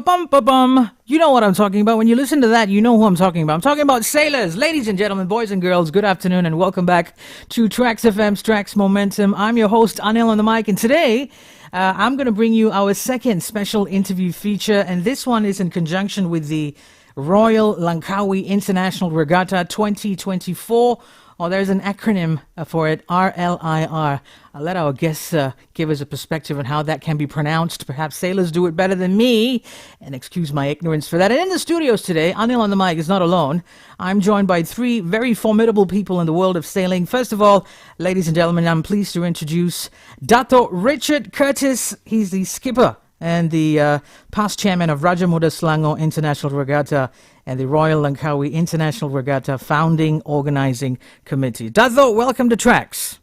Ba-bum. You know what I'm talking about. When you listen to that, you know who I'm talking about. I'm talking about sailors. Ladies and gentlemen, boys and girls, good afternoon and welcome back to TRAXXfm's Trax Momentum. I'm your host, Anil on the mic, and today I'm going to bring you our second special interview feature, and this one is in conjunction with the Royal Langkawi International Regatta 2024. There's an acronym for it, RLIR. I'll let our guests give us a perspective on how that can be pronounced. Perhaps sailors do it better than me, and excuse my ignorance for that. And in the studios today, Anil on the mic is not alone. I'm joined by three very formidable people in the world of sailing. First of all, ladies and gentlemen, I'm pleased to introduce Dato Richard Curtis. He's the skipper and the past chairman of Muda Selango International Regatta and the Royal Langkawi International Regatta Founding Organising Committee. Dato, welcome to Trax.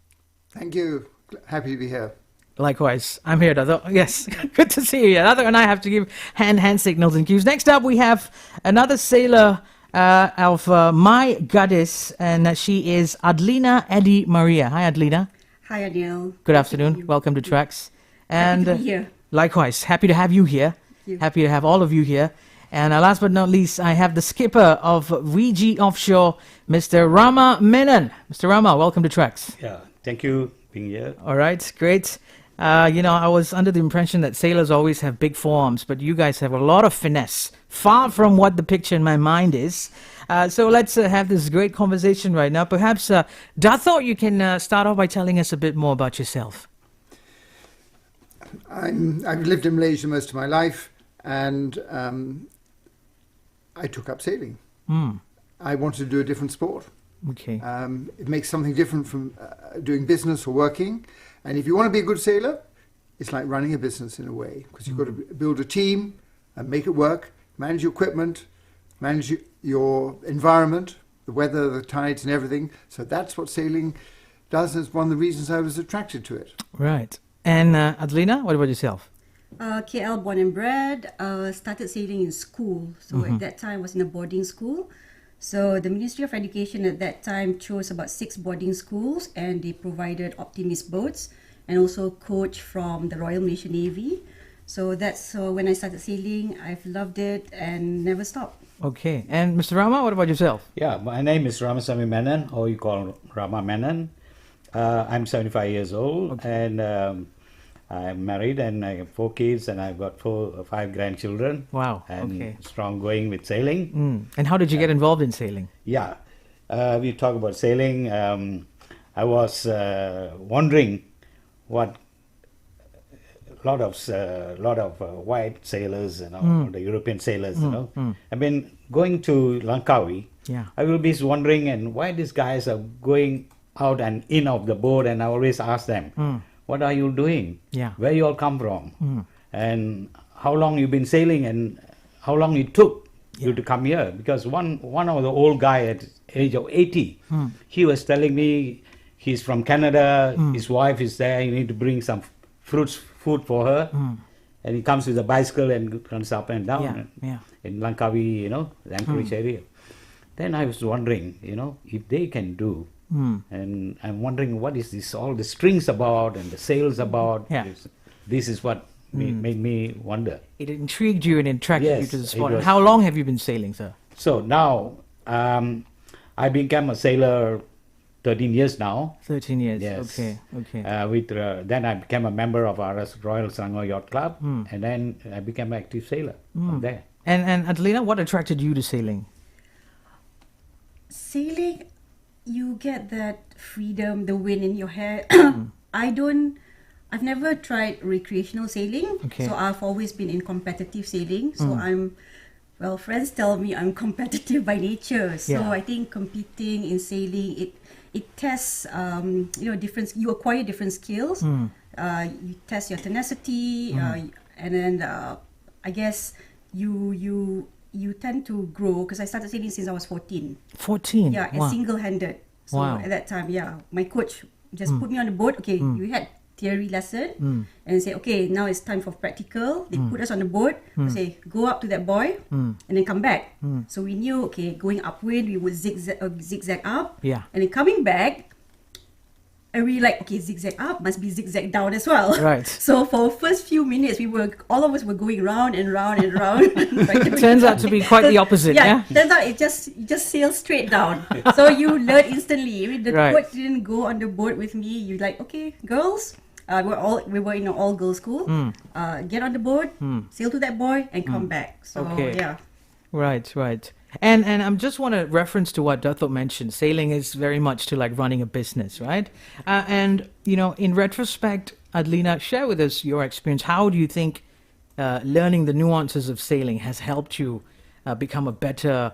Thank you. Happy to be here. Likewise. I'm here, Dato. Yes, good to see you. Dato and I have to give hand signals and cues. Next up, we have another sailor of my Gadis, and she is Adlina Eddy Maria. Hi, Adlina. Hi, Anil. Good afternoon. Welcome to Trax. And happy to be here. Likewise, happy to have you here. Happy to have all of you here. And last but not least, I have the skipper of VG Offshore, Mr. Rama Menon. Mr. Rama, welcome to Trax. Yeah, thank you for being here. All right, great. I was under the impression that sailors always have big forearms, but you guys have a lot of finesse, far from what the picture in my mind is. So let's have this great conversation right now. Perhaps, Dato, you can start off by telling us a bit more about yourself. I've lived in Malaysia most of my life, and I took up sailing. I wanted to do a different sport. Okay. It makes something different from doing business or working. And if you want to be a good sailor, it's like running a business in a way, because you've got to build a team and make it work, manage your equipment, manage your environment, the weather, the tides and everything. So that's what sailing does, and it's one of the reasons I was attracted to it. Right. And Adlina, what about yourself? KL born and bred, started sailing in school. So at that time I was in a boarding school. So the Ministry of Education at that time chose about 6 boarding schools, and they provided optimist boats and also coach from the Royal Malaysian Navy. So that's when I started sailing. I've loved it and never stopped. Okay. And Mr. Rama, what about yourself? Yeah, my name is Ramasamy Menon, or you call Rama Menon. I'm 75 years old, and I'm married, and I have 4 kids, and I've got 5 grandchildren. Wow. And okay. Strong going with sailing. And how did you get involved in sailing? Yeah, we talk about sailing. I was wondering what a lot of white sailors, the European sailors, I've been going to Langkawi. Yeah. I will be wondering, and why these guys are going out and in of the boat, and I always ask them, what are you doing? Yeah. Where you all come from? And how long you been sailing, and how long it took you to come here? Because one of the old guy at age of 80, he was telling me he's from Canada, his wife is there, you need to bring some food for her. And he comes with a bicycle and runs up and down in Langkawi, the Anchorage area. Then I was wondering, if they can do. And I'm wondering what is this, all the strings about and the sails about. Yeah. This is what made me wonder. It intrigued you and attracted you to the sport. it And was. how long have you been sailing, sir? So now I became a sailor 13 years now. 13 years. Yes. Okay. Then I became a member of our Royal Selango Yacht Club, and then I became an active sailor from there. And Adlina, what attracted you to sailing? Sailing, you get that freedom, the wind in your hair. I've never tried recreational sailing. Okay. So I've always been in competitive sailing. So friends tell me I'm competitive by nature. So Yeah. I think competing in sailing, it tests, you acquire different skills. You test your tenacity, and then I guess you tend to grow, because I started sailing since I was 14. 14? Yeah, and Wow. single-handed. So Wow. at that time, my coach just put me on the boat. Okay, you had theory lesson, and say, okay, now it's time for practical. They put us on the boat, say, go up to that buoy, and then come back. So we knew, okay, going upwind, we would zigzag up. Yeah. And then coming back, And we like, okay, zigzag up must be zigzag down as well. Right. So for first few minutes, all of us were going round and round and round. Turns out to be quite the opposite, yeah? Turns out it just sails straight down. So you learn instantly. I mean, the Right. coach didn't go on the boat with me. You like, okay, girls, we were in an all girls school. Get on the boat, sail to that buoy, and come back. So Okay. yeah. Right. And I just want to reference to what Dato mentioned. Sailing is very much to like running a business, right? And, in retrospect, Adlina, share with us your experience. How do you think learning the nuances of sailing has helped you become a better,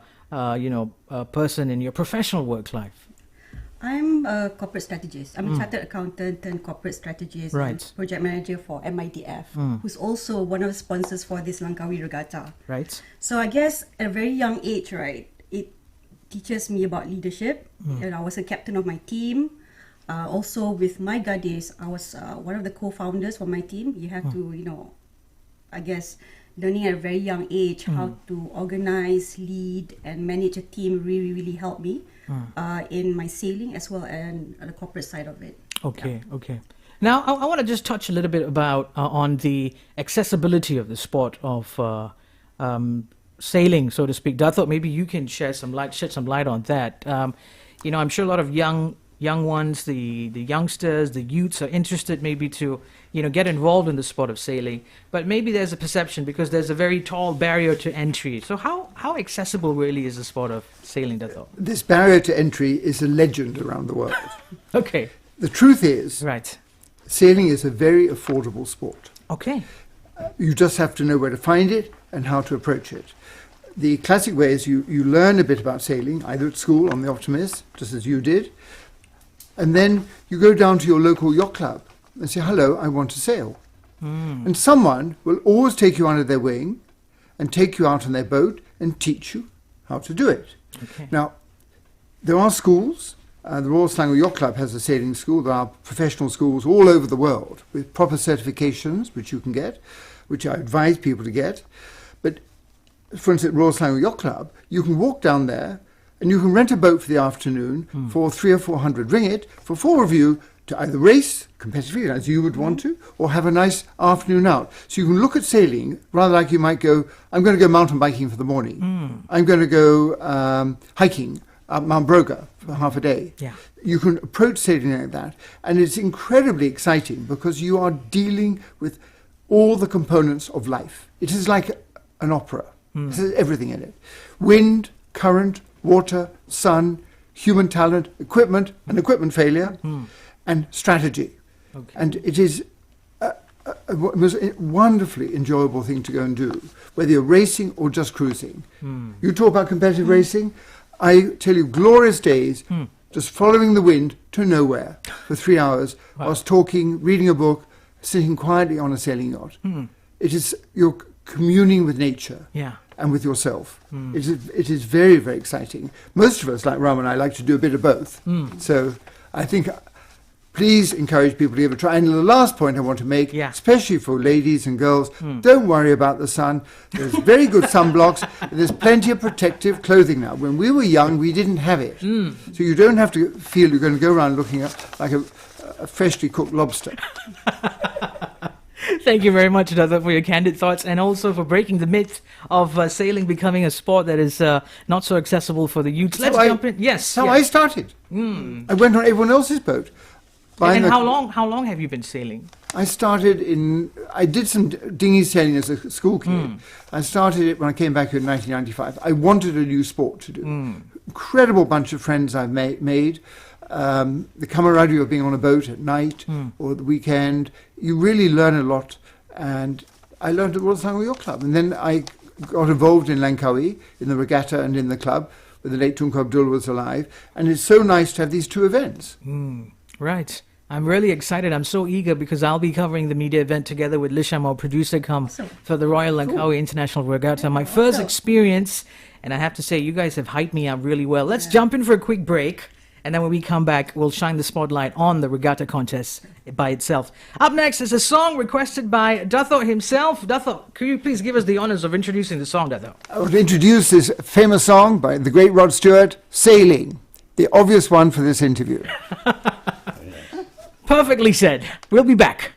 person in your professional work life? I'm a corporate strategist. I'm a chartered accountant and corporate strategist Right. and project manager for MIDF, who's also one of the sponsors for this Langkawi Regatta. Right. So I guess at a very young age, right, it teaches me about leadership. And I was a captain of my team. Also with my Gadis, I was one of the co-founders for my team. You have to, I guess, learning at a very young age how to organize, lead, and manage a team really, really helped me in my sailing as well and the corporate side of it. Okay. Now, I want to just touch a little bit about on the accessibility of the sport of sailing, so to speak. Dato, maybe you can shed some light on that. I'm sure a lot of young ones, the youngsters, the youths are interested maybe to, get involved in the sport of sailing. But maybe there's a perception because there's a very tall barrier to entry. So how accessible really is the sport of sailing, Dato? This barrier to entry is a legend around the world. Okay. The truth is, Right. sailing is a very affordable sport. Okay. You just have to know where to find it and how to approach it. The classic way is you learn a bit about sailing, either at school on the Optimist, just as you did, and then you go down to your local yacht club and say, hello, I want to sail. And someone will always take you under their wing and take you out on their boat and teach you how to do it. Okay. Now, there are schools. The Royal Selango Yacht Club has a sailing school. There are professional schools all over the world with proper certifications, which you can get, which I advise people to get. But for instance, at Royal Langkawi Yacht Club, you can walk down there and you can rent a boat for the afternoon for 300 or 400 ringgit for 4 of you to either race competitively, as you would want to, or have a nice afternoon out. So you can look at sailing rather like you might go, I'm going to go mountain biking for the morning. I'm going to go hiking up Mount Broga for half a day. Yeah. You can approach sailing like that. And it's incredibly exciting because you are dealing with all the components of life. It is like an opera. This has everything in it. Wind, current, water, sun, human talent, equipment and equipment failure, and strategy. Okay. And it is a most wonderfully enjoyable thing to go and do, whether you're racing or just cruising. You talk about competitive racing, I tell you, glorious days, just following the wind to nowhere for 3 hours, whilst talking, reading a book, sitting quietly on a sailing yacht. It is, you're communing with nature. Yeah. And with yourself. It is very, very exciting. Most of us, like Rama and I, like to do a bit of both. So I think, please encourage people to give it a try. And the last point I want to make, especially for ladies and girls, don't worry about the sun. There's very good sunblocks. And there's plenty of protective clothing now. When we were young, we didn't have it. So you don't have to feel you're going to go around looking like a freshly cooked lobster. Thank you very much, Dato, for your candid thoughts and also for breaking the myth of sailing becoming a sport that is not so accessible for the youth. Let's jump in. Yes. That's how I started. I went on everyone else's boat. And how long have you been sailing? I did some dinghy sailing as a school kid. I started it when I came back here in 1995. I wanted a new sport to do. Incredible bunch of friends I've made. The camaraderie of being on a boat at night or the weekend. You really learn a lot. And I learned at Royal Langkawi Yacht Club. And then I got involved in Langkawi, in the regatta and in the club, where the late Tunku Abdul was alive. And it's so nice to have these two events. Right. I'm really excited. I'm so eager because I'll be covering the media event together with Lisham, our producer, for the Royal Langkawi International Regatta. My first experience, and I have to say, you guys have hyped me up really well. Let's jump in for a quick break. And then when we come back, we'll shine the spotlight on the regatta contest by itself. Up next is a song requested by Dato himself. Dato, could you please give us the honors of introducing the song, Dato? I want to introduce this famous song by the great Rod Stewart, Sailing, the obvious one for this interview. Perfectly said. We'll be back.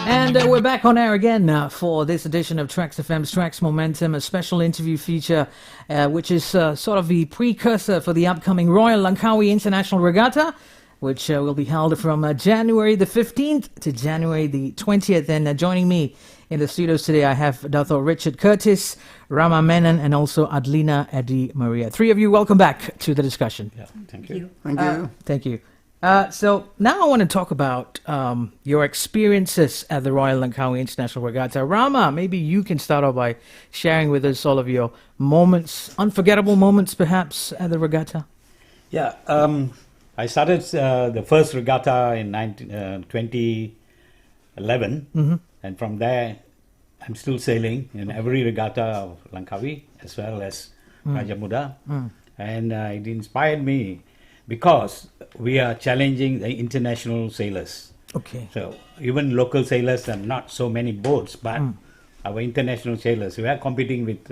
And we're back on air again for this edition of TRAXXfm's Tracks Momentum, a special interview feature which is sort of the precursor for the upcoming Royal Langkawi International Regatta, which will be held from January the 15th to January the 20th. And joining me in the studios today, I have Dato Richard Curtis, Rama Menon, and also Adlina Eddy Maria. Three of you, welcome back to the discussion. Yeah, thank you. Thank you. Thank you. So now I want to talk about your experiences at the Royal Langkawi International Regatta. Rama, maybe you can start off by sharing with us all of your moments, unforgettable moments perhaps at the regatta. Yeah, I started the first regatta in 2011, and from there I'm still sailing in every regatta of Langkawi as well as Raja Muda, and it inspired me because we are challenging the international sailors. Okay. So even local sailors and not so many boats, but our international sailors, we are competing with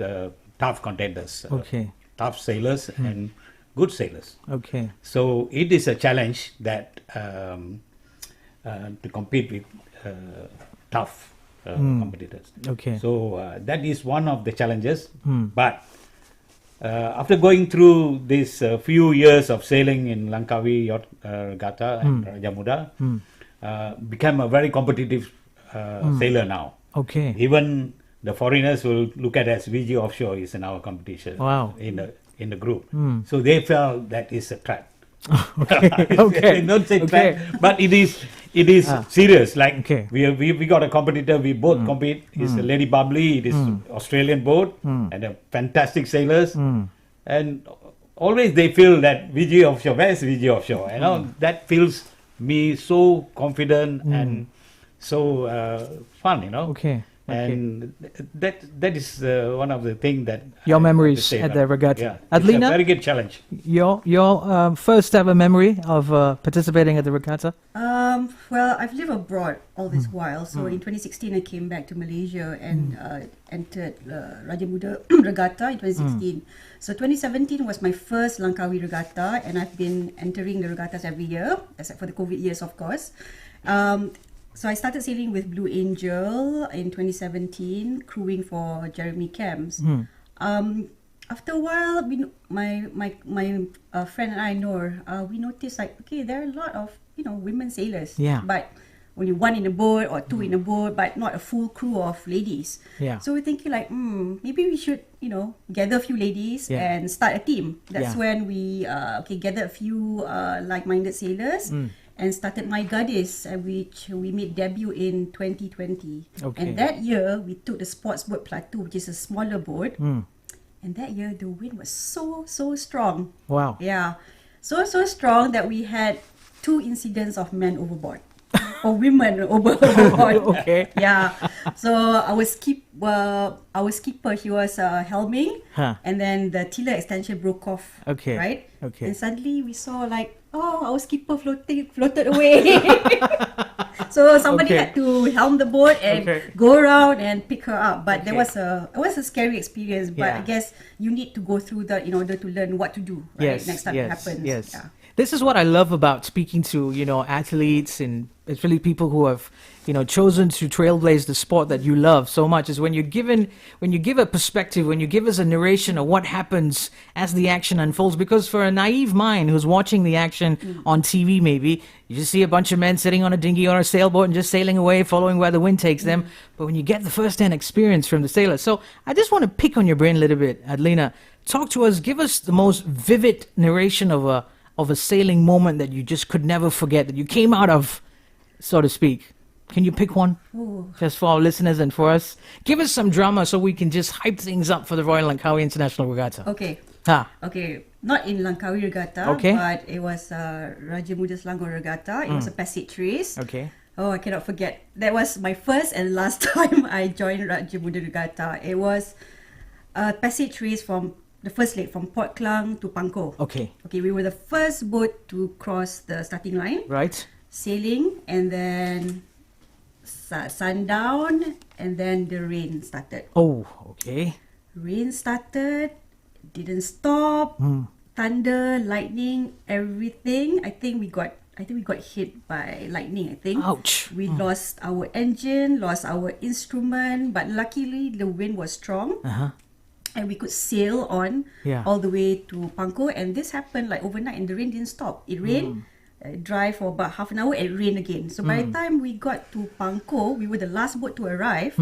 tough contenders, Okay. tough sailors and good sailors. Okay. So it is a challenge that to compete with tough competitors. Okay. So that is one of the challenges. But after going through this few years of sailing in Langkawi Yacht Regatta and Raja Muda, became a very competitive sailor now. Okay. Even the foreigners will look at as VG Offshore is in our competition. Wow. In the group. So they felt that is a threat. Okay. Okay. Don't say Okay. threat, but it is serious. Like Okay. we got a competitor. We both compete. It's a Lady Bubbly. It is Australian boat and a fantastic sailors. And always they feel that VG Offshore. Where is VG Offshore? You know that feels me so confident and so fun. You know. Okay. And that is one of the things that Your I want to memories say at about. the regatta. Yeah, Adlina? it's a very good challenge. Your first ever memory of participating at the regatta? Well, I've lived abroad all this while. So in 2016, I came back to Malaysia and entered Raja Muda Regatta in 2016. So 2017 was my first Langkawi Regatta, and I've been entering the regattas every year, except for the COVID years, of course. So I started sailing with Blue Angel in 2017, crewing for Jeremy Camps. After a while, my friend and I, Noor, we noticed like, okay, there are a lot of women sailors, Yeah. but only one in a boat or two in a boat, but not a full crew of ladies. Yeah. So we're thinking like, maybe we should gather a few ladies Yeah. and start a team. That's Yeah. when we gathered a few like-minded sailors. And started My Gadis, which we made debut in 2020. Okay. And that year, we took the sports boat Plateau, which is a smaller boat. And that year, the wind was so strong. Wow. Yeah. So strong that we had 2 incidents of men overboard. Or women overboard. Okay. Yeah. So our skipper, he was helming. Huh. And then the tiller extension broke off. Okay. Right? Okay. And suddenly we saw like, our skipper floated away. So somebody Okay. had to helm the boat and Okay. go around and pick her up. But Okay. it was a scary experience. But Yeah. I guess you need to go through that in order to learn what to do, right? Yes. Next time yes. it happens. Yes. Yeah. This is what I love about speaking to athletes, and it's really people who have chosen to trailblaze the sport that you love so much, is when you give a perspective, when you give us a narration of what happens as the action unfolds. Because for a naive mind who's watching the action on TV, maybe you just see a bunch of men sitting on a dinghy or a sailboat and just sailing away, following where the wind takes them. But when you get the first-hand experience from the sailors, so I just want to pick on your brain a little bit, Adlina. Talk to us. Give us the most vivid narration of a sailing moment that you just could never forget, that you came out of, so to speak. Can you pick one? Ooh. Just for our listeners and for us? Give us some drama so we can just hype things up for the Royal Langkawi International Regatta. Okay. Okay. Not in Langkawi Regatta, Okay. but it was Raja Muda Selango Regatta. It was a passage race. Okay. Oh, I cannot forget. That was my first and last time I joined Raja Muda Regatta. It was a passage race from the first leg, from Port Klang to Pangkor. Okay. Okay, we were the first boat to cross the starting line, Right. sailing, and then sundown, and then the rain started. Oh, okay. Rain started, didn't stop, thunder, lightning, everything. I think we got hit by lightning, I think. Ouch. We lost our engine, lost our instrument, but luckily the wind was strong. And we could sail on Yeah. all the way to Pangkor. And this happened like overnight, and the rain didn't stop. It rained, drive for about half an hour and it rained again. So by the time we got to Pangko, we were the last boat to arrive.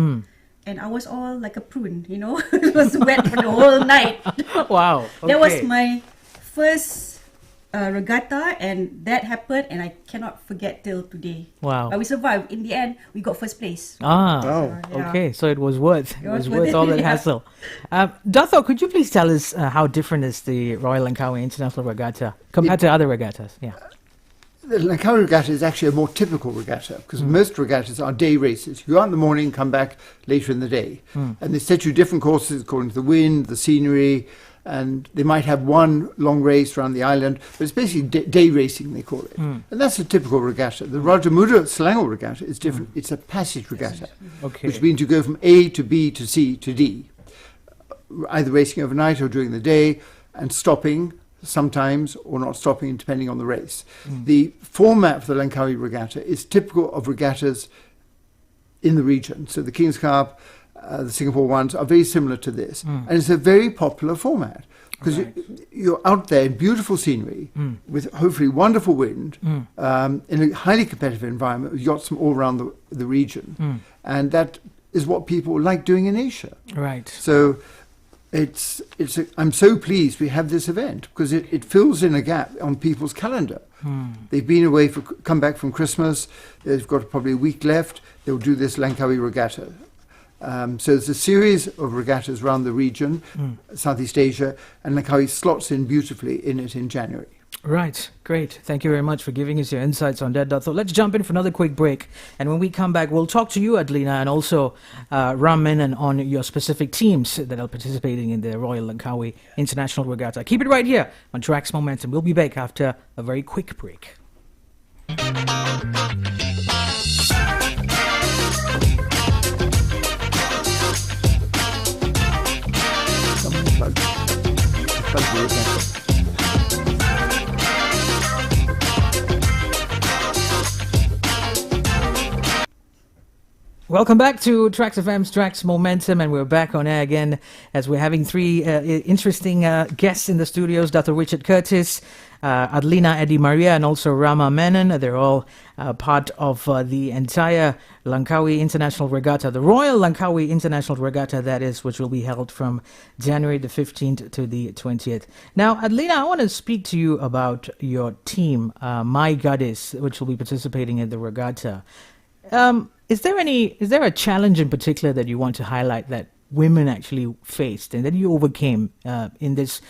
And I was all like a prune, you know. It was wet for the whole night. Wow. Okay. That was my first regatta, and that happened, and I cannot forget till today. Wow. But we survived. In the end, we got first place. Ah, Oh. Yeah. okay. So it was worth was worth all it, that yeah. hassle. Dato, could you please tell us how different is the Royal Langkawi International Regatta compared to other regattas? Yeah. The Langkawi Regatta is actually a more typical regatta because most regattas are day races. You go out in the morning, come back later in the day. And they set you different courses according to the wind, the scenery, and they might have one long race around the island, but it's basically day racing, they call it. And that's a typical regatta. The Muda Selango Regatta is different. It's a passage regatta, Okay. which means you go from A to B to C to D, either racing overnight or during the day, and stopping sometimes or not stopping depending on the race. The format for the Langkawi Regatta is typical of regattas in the region. So the King's Cup, the Singapore ones are very similar to this. And it's a very popular format because you're out there in beautiful scenery with hopefully wonderful wind in a highly competitive environment with yachts from all around the region. And that is what people like doing in Asia. Right. So I'm so pleased we have this event because it fills in a gap on people's calendar. They've been away come back from Christmas. They've got probably a week left. They'll do this Langkawi Regatta. So there's a series of regattas around the region, Southeast Asia, and Langkawi slots in beautifully in it in January. Right. Great. Thank you very much for giving us your insights on that, Dato. Let's jump in for another quick break. And when we come back, we'll talk to you, Adlina, and also Rama, Menon on your specific teams that are participating in the Royal Langkawi International Regatta. Keep it right here on Tracks Momentum. We'll be back after a very quick break. Plug the regatta. Welcome back to TRAXXfm's Tracks Momentum, and we're back on air again as we're having three interesting guests in the studios: Dato Richard Curtis, Adlina, Eddy Maria, and also Rama Menon. They're all part of the entire Langkawi International Regatta, the Royal Langkawi International Regatta, that is, which will be held from January the 15th to the 20th. Now, Adlina, I want to speak to you about your team, My Gadis, which will be participating in the regatta. Is there a challenge in particular that you want to highlight that women actually faced and that you overcame in this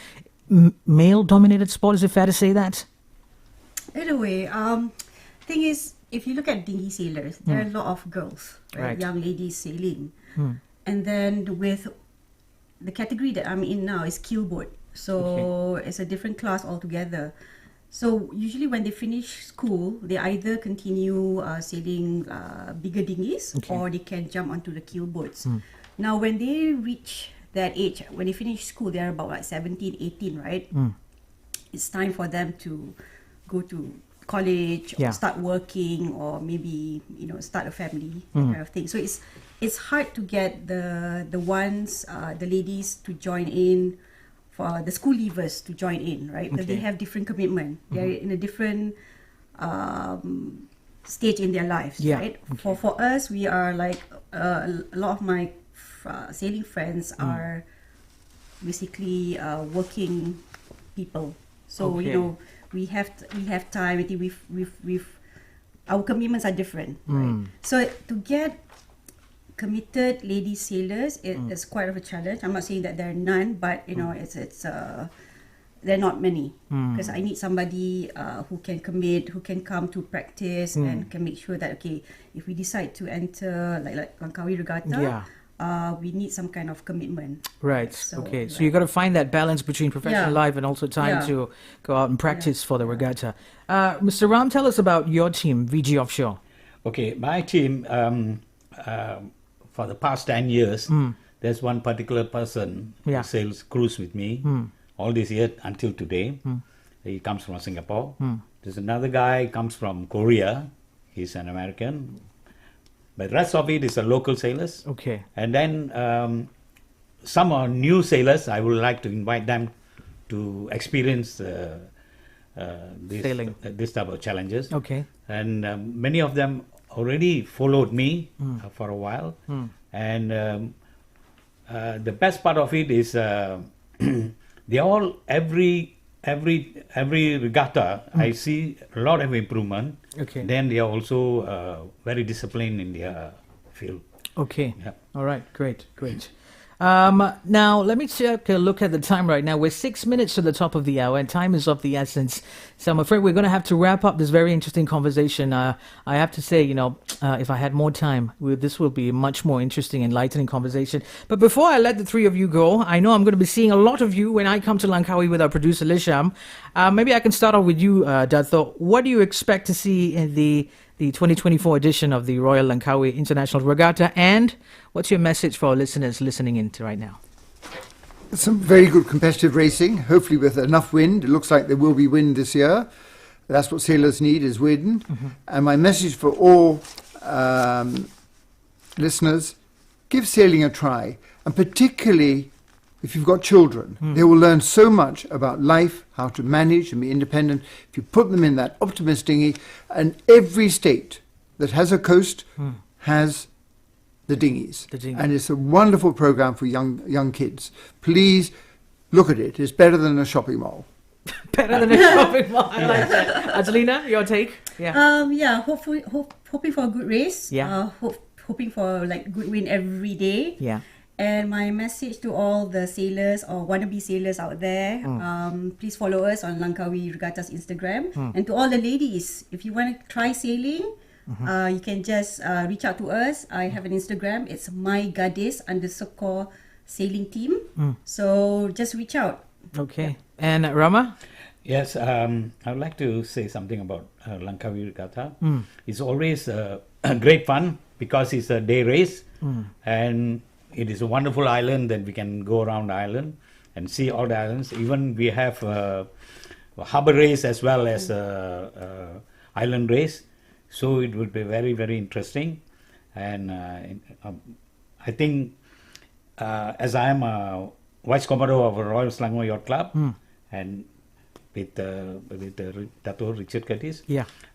male-dominated sport? Is it fair to say that? Anyway, thing is, if you look at dinghy sailors, there are a lot of girls, Right. young ladies sailing. And then with the category that I'm in now is keelboat. So it's a different class altogether. So usually when they finish school, they either continue sailing bigger dinghies or they can jump onto the keelboats. Now when they reach that age, when they finish school, they're about like 17, 18, right? It's time for them to go to college or start working or maybe, start a family, that kind of thing. So it's hard to get the ladies to join in, for the school leavers to join in, right? Because they have different commitment. They're in a different stage in their lives, right? For us, we are like a lot of my sailing friends are basically working people. So we have time. I think we've our commitments are different, right? So to get committed lady sailors, it's quite of a challenge. I'm not saying that there are none, but it's there are not many because I need somebody who can commit, who can come to practice and can make sure that if we decide to enter like Langkawi Regatta, we need some kind of commitment. Right. So you got to find that balance between professional life and also time to go out and practice for the regatta. Mr. Ram, tell us about your team, VG Offshore. Okay, my team. For the past 10 years, there's one particular person who sails cruise with me all this year until today. He comes from Singapore. There's another guy comes from Korea. He's an American. But the rest of it is a local sailors. Okay. And then some are new sailors. I would like to invite them to experience Sailing. this type of challenges. Okay. And many of them already followed me for a while. And the best part of it is they all every regatta I see a lot of improvement. Okay. Then they are also very disciplined in their field. Okay. Yeah. All right. Great. Now, let me take a look at the time right now. We're 6 minutes to the top of the hour, and time is of the essence. So I'm afraid we're going to have to wrap up this very interesting conversation. I have to say, if I had more time, this will be a much more interesting, enlightening conversation. But before I let the three of you go, I know I'm going to be seeing a lot of you when I come to Langkawi with our producer, Lisham. Maybe I can start off with you, Dato. What do you expect to see in the 2024 edition of the Royal Langkawi International Regatta, and what's your message for our listeners listening in right now? Some very good competitive racing, hopefully with enough wind. It looks like there will be wind this year. That's what sailors need, is wind. And my message for all listeners, give sailing a try. And particularly if you've got children, they will learn so much about life, how to manage and be independent. If you put them in that optimist dinghy, and every state that has a coast has the dinghies. And it's a wonderful program for young kids. Please look at it. It's better than a shopping mall. Better than a shopping mall. I like that. Adlina, your take? Yeah. Hoping for a good race. Yeah. Hoping for good wind every day. Yeah. And my message to all the sailors or wannabe sailors out there, please follow us on Langkawi Regatta's Instagram. And to all the ladies, if you want to try sailing, you can just reach out to us. I have an Instagram. It's _sailing team. So just reach out. Okay. And Rama? Yes, I would like to say something about Langkawi Regatta. It's always great fun because it's a day race, and it is a wonderful island that we can go around the island and see all the islands. Even we have a harbour race as well as island race. So it would be very, very interesting. And I think as I am a Vice Commodore of Royal Selango Yacht Club and with Dato Richard Gadis,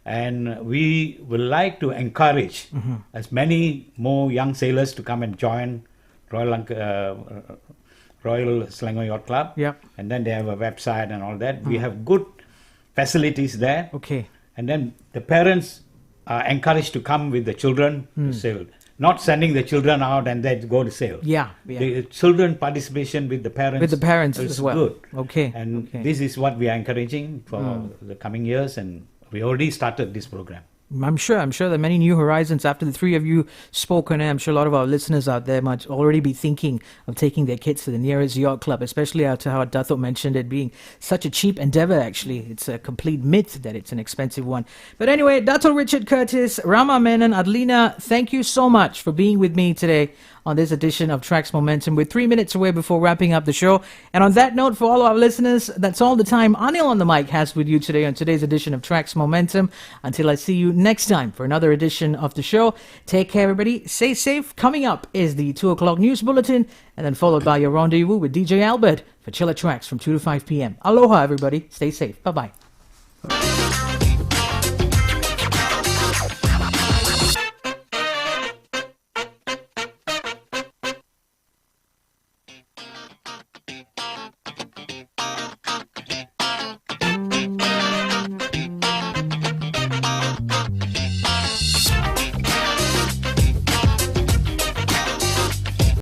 and we would like to encourage as many more young sailors to come and join Royal Selango Yacht Club. And then they have a website and all that. We have good facilities there. Okay. And then the parents are encouraged to come with the children to sail. Not sending the children out and then go to sail. The children participation with the parents. With the parents is as well. Good. Okay. And this is what we are encouraging for the coming years, and we already started this program. I'm sure there are many new horizons after the three of you spoke on it. I'm sure a lot of our listeners out there might already be thinking of taking their kids to the nearest yacht club, especially after how Dato mentioned it being such a cheap endeavor. Actually, it's a complete myth that it's an expensive one. But anyway, Dato Richard Curtis, Rama, Menon, Adlina, thank you so much for being with me today on this edition of Tracks Momentum. We're 3 minutes away before wrapping up the show. And on that note, for all our listeners, that's all the time Anil on the mic has with you today on today's edition of Tracks Momentum. Until I see you next time for another edition of the show, take care, everybody. Stay safe. Coming up is the 2 o'clock news bulletin, and then followed by your rendezvous with DJ Albert for Chiller Tracks from 2 to 5 p.m. Aloha, everybody. Stay safe. Bye-bye.